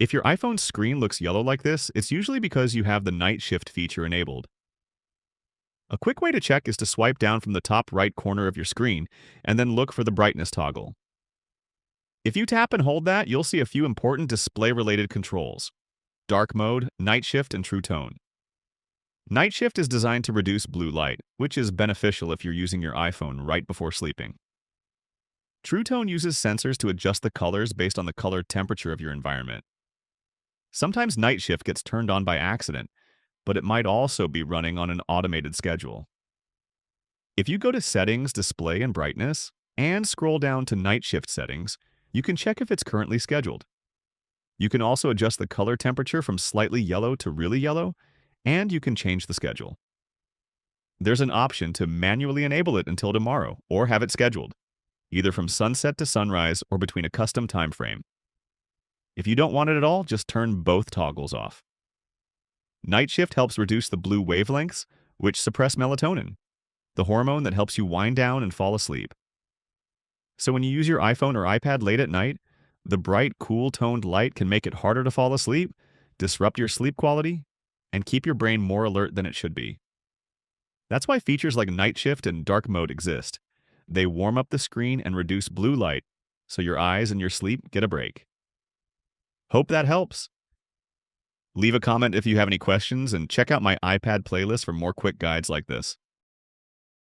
If your iPhone's screen looks yellow like this, it's usually because you have the night shift feature enabled. A quick way to check is to swipe down from the top right corner of your screen and then look for the brightness toggle. If you tap and hold that, you'll see a few important display-related controls: dark mode, night shift, and true tone. Night shift is designed to reduce blue light, which is beneficial if you're using your iPhone right before sleeping. True tone uses sensors to adjust the colors based on the color temperature of your environment. Sometimes night shift gets turned on by accident, but it might also be running on an automated schedule. If you go to Settings, Display, and Brightness, and scroll down to Night Shift Settings, you can check if it's currently scheduled. You can also adjust the color temperature from slightly yellow to really yellow, and you can change the schedule. There's an option to manually enable it until tomorrow or have it scheduled, either from sunset to sunrise or between a custom time frame. If you don't want it at all, just turn both toggles off. Night shift helps reduce the blue wavelengths, which suppress melatonin, the hormone that helps you wind down and fall asleep. So when you use your iPhone or iPad late at night, the bright, cool-toned light can make it harder to fall asleep, disrupt your sleep quality, and keep your brain more alert than it should be. That's why features like night shift and dark mode exist. They warm up the screen and reduce blue light, so your eyes and your sleep get a break. Hope that helps. Leave a comment if you have any questions, and check out my iPad playlist for more quick guides like this.